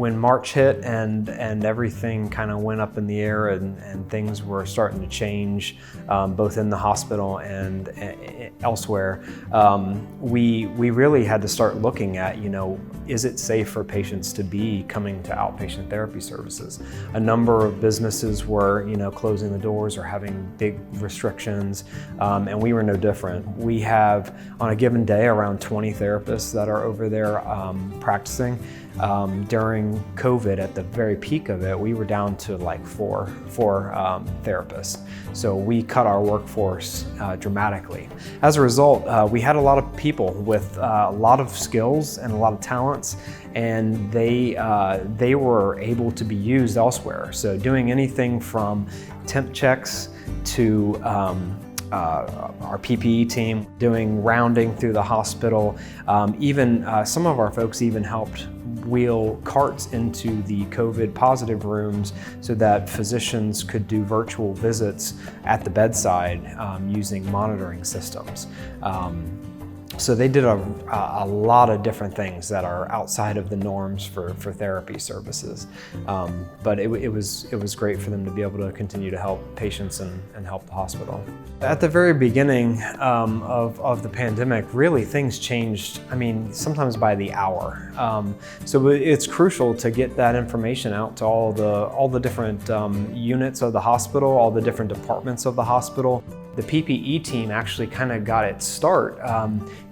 when March hit and everything kind of went up in the air and things were starting to change, both in the hospital and elsewhere, we really had to start looking at, is it safe for patients to be coming to outpatient therapy services? A number of businesses were, closing the doors or having big restrictions, and we were no different. We have, on a given day, around 20 therapists that are over there practicing. During COVID, at the very peak of it, we were down to like four therapists. So we cut our workforce dramatically. As a result, we had a lot of people with a lot of skills and a lot of talents, and they were able to be used elsewhere. So doing anything from temp checks to our PPE team, doing rounding through the hospital. Even some of our folks even helped wheel carts into the COVID positive rooms so that physicians could do virtual visits at the bedside using monitoring systems. So they did a lot of different things that are outside of the norms for therapy services. But it was great for them to be able to continue to help patients and help the hospital. At the very beginning of the pandemic, really things changed, sometimes by the hour. So it's crucial to get that information out to all the different units of the hospital, all the different departments of the hospital. The PPE team actually kind of got its start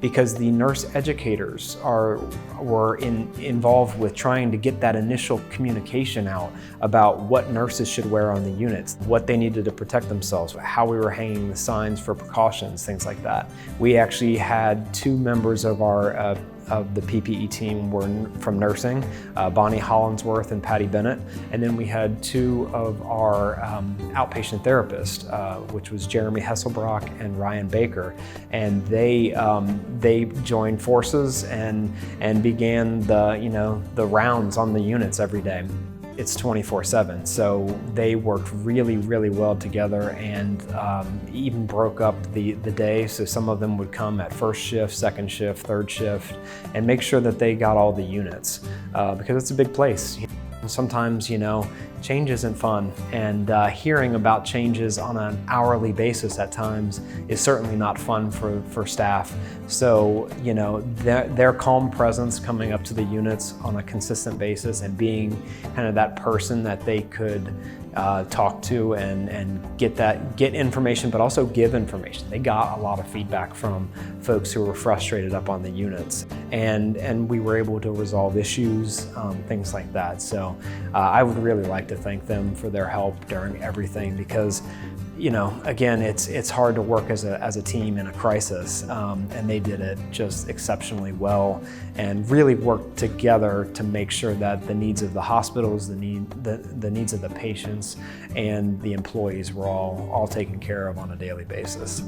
because the nurse educators were involved with trying to get that initial communication out about what nurses should wear on the units, what they needed to protect themselves, how we were hanging the signs for precautions, things like that. We actually had two members of the PPE team were from nursing, Bonnie Hollinsworth and Patty Bennett. And then we had two of our outpatient therapists, which was Jeremy Hesselbrock and Ryan Baker. And they joined forces and began the rounds on the units every day. It's 24/7, so they worked really, really well together and even broke up the day. So some of them would come at first shift, second shift, third shift, and make sure that they got all the units because it's a big place. Sometimes, change isn't fun, and hearing about changes on an hourly basis at times is certainly not fun for staff. So, their calm presence coming up to the units on a consistent basis and being kind of that person that they could talk to and get information, but also give information. They got a lot of feedback from folks who were frustrated up on the units, and we were able to resolve issues, things like that. So I would really like to thank them for their help during everything because, again, it's hard to work as a team in a crisis, and they did it just exceptionally well and really worked together to make sure that the needs of the hospitals, the needs of the patients, and the employees were all taken care of on a daily basis.